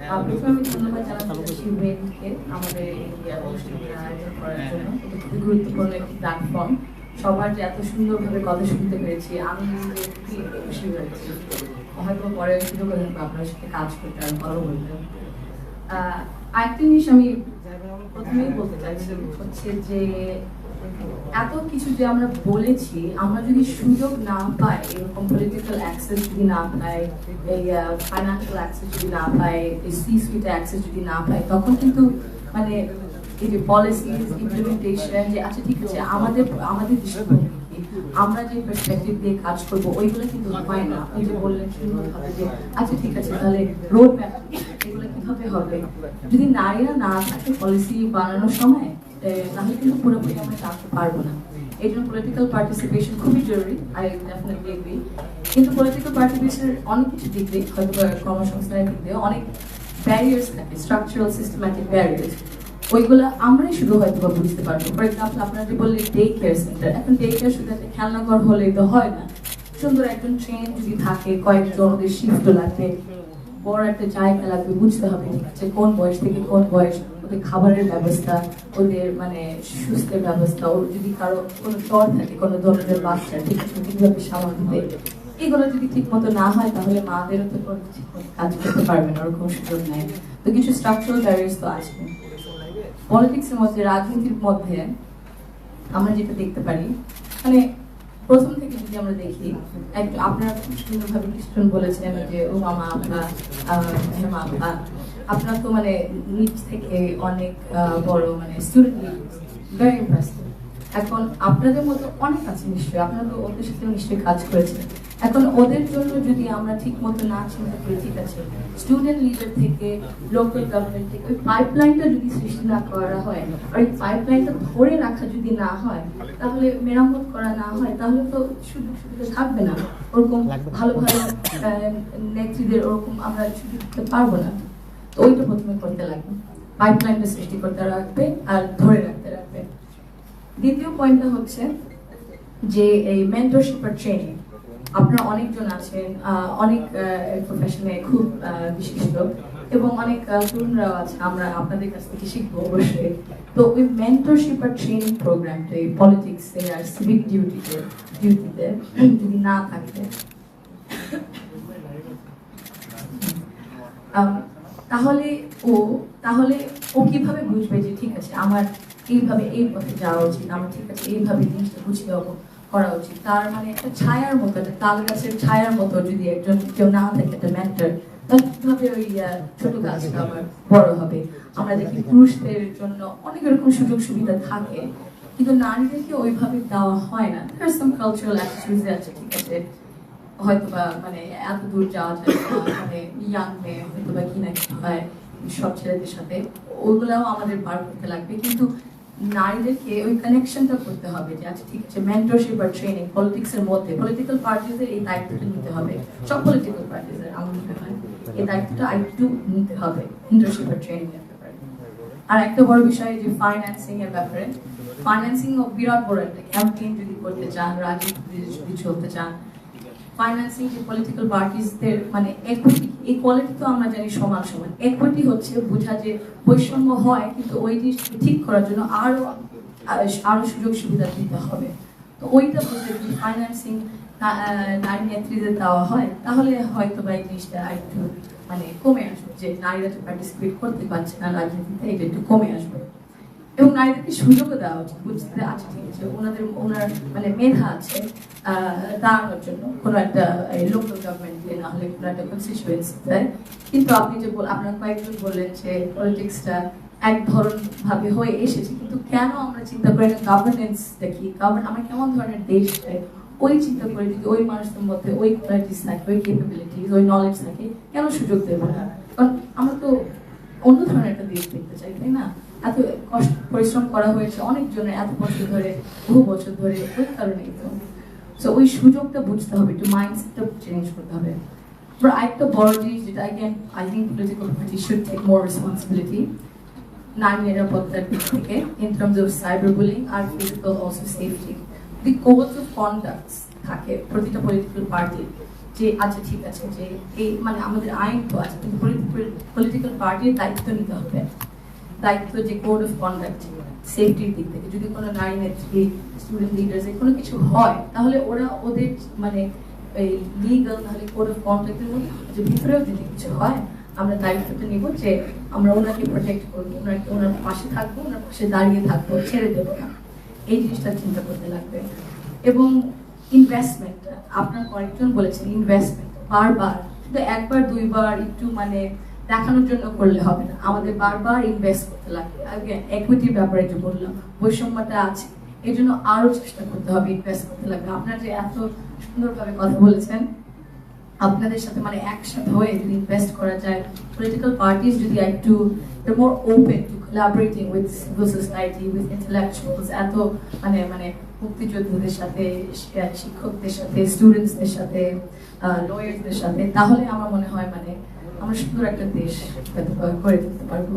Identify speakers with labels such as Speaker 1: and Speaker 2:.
Speaker 1: প্রথমে আমি ধন্যবাদ জানাচ্ছি শিবেনকে আমাদের এই অনুষ্ঠানটি আয়োজন করার জন্য। এটা খুবই গুরুত্বপূর্ণ একটি প্ল্যাটফর্ম। সবার যে এত সুন্দরভাবে কথা শুনতে পেরেছি, আমি খুবই খুশি হয়েছি। হয়তো পরে সুযোগ হবে আপনার সাথে কাজ করতে আর ভালো বলতে। আরেকটা জিনিস আমি প্রথমেই বলতে চাইছি হচ্ছে যে এত কিছু যে আমরা বলেছি, আমরা যদি সুযোগ না পাই, এরকম পলিটিক্যাল অ্যাক্সেস যদি না পাই, এই ফাইন্যান্সিয়াল অ্যাক্সেস যদি না পাই, এই সি সুইট অ্যাক্সেস যদি না পাই, তখন কিন্তু মানে এই যে পলিসিজ ইমপ্লিমেন্টেশন, যে আচ্ছা ঠিক আছে আমাদের দৃষ্টিভঙ্গি আমরা যে পার্সপেক্টিভ দিয়ে কাজ করবো ওইগুলো কিন্তু হয় না। আপনি যে বললেন সুন্দরভাবে যে আচ্ছা ঠিক আছে তাহলে রোড ম্যাপ এগুলো কিভাবে হবে, যদি নারীরা না থাকে পলিসি বানানোর সময় তাহলে কিন্তু পুরোপুরি আমরা জানতে পারবো না। এই জন্য পলিটিক্যাল পার্টিসিপেশন খুবই জরুরি। I definitely agree. কিন্তু পলিটিক্যাল পার্টিসিপেশনের অনেক কিছু দিক দিয়ে, হয়তো কর্মসংস্থানের দিক দিয়ে অনেক ব্যারিয়ার্স থাকে, স্ট্রাকচারাল সিস্টেম্যাটিক ব্যারিয়ার্স। ওইগুলো আমরাই শুধু হয়তো বা বুঝতে পারবো। ফর এক্সাম্পল আপনারা যে বললেন ডে কেয়ার সেন্টার, এখন ডে কেয়ার শুধু একটা খেলনাঘর হলেই তো হয় না। সুন্দর একজন ট্রেন যদি থাকে, কয়েকজন ওদের শিফট লাগবে, বড় একটা জায়গা লাগবে, বুঝতে হবে ঠিক আছে কোন বয়স থেকে কোন বয়স, ওদের খাবারের ব্যবস্থা, ওদের মানে সুস্থের ব্যবস্থা, ওর যদি কারো কোনো জ্বর থাকে, কোনো ধরনের বাচ্চা ঠিক আছে ঠিকভাবে সামাল দিতে, এগুলো যদি ঠিক মতো না হয় তাহলে মাদেরও তো কোনো কাজ করতে পারবে না, ওরকম সুযোগ নেই। তো কিছু স্ট্রাকচারাল ব্যারিয়ার্স তো আছে। পলিটিক্সের মধ্যে, রাজনীতির মধ্যে আমরা যেটা দেখতে পারি, মানে প্রথম থেকে যদি আমরা দেখি, একটু আপনারা খুব সুন্দরভাবে কিছুক্ষণ বলেছেন যে ও মামা আপা, হেমা আপা, আপনার তো মানে নিচ থেকে অনেক বড় মানে স্টুডেন্ট, ভেরি ইম্প্রেসিভ। এখন আপনাদের মতো অনেক আছে নিশ্চয়ই, আপনারা তো ওদের সাথে নিশ্চয়ই কাজ করেছেন। এখন ওদের জন্য যদি আমরা ঠিক মতো না চিন্তা করি, ঠিক আছে স্টুডেন্ট লিডার থেকে লোকাল গভর্নমেন্ট থেকে ওই পাইপলাইনটা যদি সৃষ্টি না করা হয়, আর ওই পাইপলাইনটা ধরে রাখা যদি না হয়, তাহলে মেরামত করা না হয়, তাহলে তো সুযোগ সুবিধা থাকবে না। ওরকম ভালো ভালো নেত্রীদের ওরকম আমরা সুযোগ দিতে পারবো না। তো ওইটা প্রথমে করতে লাগবে, পাইপলাইনটা সৃষ্টি করতে রাখবে আর ধরে রাখতে রাখবে। দ্বিতীয় পয়েন্টটা হচ্ছে যে এই মেন্টরশিপ আর ট্রেনিং। আপনারা অনেকজন আছেন, অনেক প্রফেশনে খুব বিশিষ্ট, এবং অনেক তরুণরাও আছে, আমরা আপনাদের কাছ থেকে শিখবো অবশ্যই। তো ওই মেন্টরশিপ আর ট্রেনিং প্রোগ্রামটা এই পলিটিক্সে আর সিভিক ডিউটিতে যদি না থাকে, তাহলে ও কিভাবে বুঝবে যে ঠিক আছে আমার এইভাবে এই পথে যাওয়া উচিত, আমার ঠিক আছে এইভাবে জিনিসটা বুঝিয়ে করা উচিত। তার মানে একটা ছায়ার মতো, একটা তাল গাছের ছায়ার মতো যদি একজন কেউ না থাকে, একটা মেন্টর, তাহলে কিভাবে ওই ছোট গাছটা আবার বড় হবে। আমরা দেখি পুরুষদের জন্য অনেক রকম সুযোগ সুবিধা থাকে, কিন্তু নারীদেরকে ওইভাবে দেওয়া হয় না। There are some cultural attitudes আছে, ঠিক আছে হয়তো বা মানে এত দূর যাওয়া যায় না, মানে ইয়াং মেয়ে হয়তো বা কি না কি হয় সব ছেলেদের সাথে, ওগুলাও আমাদের বার করতে লাগবে। কিন্তু নারীদেরকে ওই কানেকশনটা করতে হবে যে আচ্ছা ঠিক আছে মেন্টরশিপ আর ট্রেনিং পলিটিক্সের মধ্যে, পলিটিক্যাল পার্টিদের এই দায়িত্বটা নিতে হবে, সব পলিটিক্যাল পার্টিদের আমার মনে হয় এই দায়িত্বটা আরেকটু নিতে হবে, মেন্টরশিপ আর ট্রেনিং এর ব্যাপারে। আর একটা বড় বিষয় যে ফাইন্যান্সিং এর ব্যাপারে, ফাইন্যান্সিং বিরাট বড় একটা ক্যাম্পেইন যদি করতে চান, রাজনীতি যদি চলতে চান, ফাইন্যান্সিং যে পলিটিক্যাল পার্টিসদের মানে ইকুইটি, ইকুয়ালিটি তো আমরা জানি সমান সমান, ইকুইটি হচ্ছে বোঝা যে বৈষম্য হয় কিন্তু ওই জিনিসটাকে ঠিক করার জন্য আরো সুযোগ সুবিধা দিতে হবে। তো ওইটা বলতে যদি ফাইন্যান্সিং নারী নেত্রীদের দেওয়া হয়, তাহলে হয়তো বা এই জিনিসটা একটু মানে কমে আসবে, যে নারীরা তো পার্টিসিপেট করতে পারছে না রাজনীতিতে, এটা একটু কমে আসবে। এবং নারীদেরকে সুযোগও দেওয়া উচিত, বুঝতে আছে ঠিক আছে ওনার মানে মেধা আছে দাঁড়ানোর জন্য কোনো একটা লোকাল গভর্নমেন্টে, না হলে কোনো একটা কনস্টিটিউয়েন্সিতে। কিন্তু আপনি যে আপনারা কয়েকজন বললেন যে পলিটিক্সটা এক ধরন ভাবে হয়ে এসেছে, কিন্তু কেন আমরা চিন্তা করি না গভর্নেন্সটা কি, আমরা কেমন ধরনের দেশ চাই, ওই চিন্তা করে যদি ওই মানুষদের মধ্যে ওই কোয়ালিটিস থাকে, ওই ক্যাপাবিলিটিস, ওই নলেজ থাকে, কেন সুযোগ দেবো না? কারণ আমরা তো অন্য ধরনের একটা দেশ দেখতে চাই, তাই না? এত কষ্ট পরিশ্রম করা হয়েছে অনেকজনের এত বছর ধরে, বহু বছর ধরে, ওই কারণেই তো। সো ওই সুযোগটা বুঝতে হবে, একটু মাইন্ডসেটটা চেঞ্জ করতে হবে। আরেকটা বড় জিনিস যেটা I think political party should take more responsibility নারী নিরাপত্তার দিক থেকে, in terms of cyber bullying আর physical also safety. The codes of conducts থাকে প্রতিটা পলিটিক্যাল পার্টি, যে আচ্ছা ঠিক আছে যে এই মানে আমাদের আইন তো আছে, কিন্তু পলিটিক্যাল পার্টির দায়িত্ব নিতে হবে। দায়িত্ব যে কোড অফ কন্ডাক্ট, সেফটির দিক থেকে যদি কোনো নারী নেত্রী, স্টুডেন্ট লিডার্স কোনো কিছু হয়, তাহলে ওরা ওদের মানে এই লিগাল তাহলে কোড অফ কন্ডাক্টের মধ্যে যে ভিতরেও যদি কিছু হয়, আমরা দায়িত্বটা নিব যে আমরা ওনাকে প্রোটেক্ট করবো, ওনার পাশে থাকবো, ওনার পাশে দাঁড়িয়ে থাকবো, ছেড়ে দেবো না। এই জিনিসটা চিন্তা করতে লাগবে। এবং ইনভেস্টমেন্ট, আপনার কয়েকজন বলেছেন ইনভেস্টমেন্ট বারবার, শুধু একবার দুইবার একটু মানে দেখানোর জন্য করলে হবে না, আমাদের বারবার ইনভেস্ট করতে লাগবে। আগে একুইটির ব্যাপারে যে বললাম, বৈষম্যটা আছে, এই জন্য আরো চেষ্টা করতে হবে, ইনভেস্ট করতে লাগবে। আপনারা যে এত সুন্দরভাবে কথা বলেছেন, আপনাদের সাথে মানে একসাথে হয়ে যদি ইনভেস্ট করা যায়, পলিটিক্যাল পার্টিজ যদি একটু more open to collaborating with civil society, with intellectuals, এত মানে মানে মুক্তিযোদ্ধাদের সাথে, শিক্ষকদের সাথে, স্টুডেন্টসদের সাথে, লয়ার্সদের সাথে, তাহলে আমার মনে হয় মানে আমরা সুন্দর একটা দেশ করে তুলতে পারবো।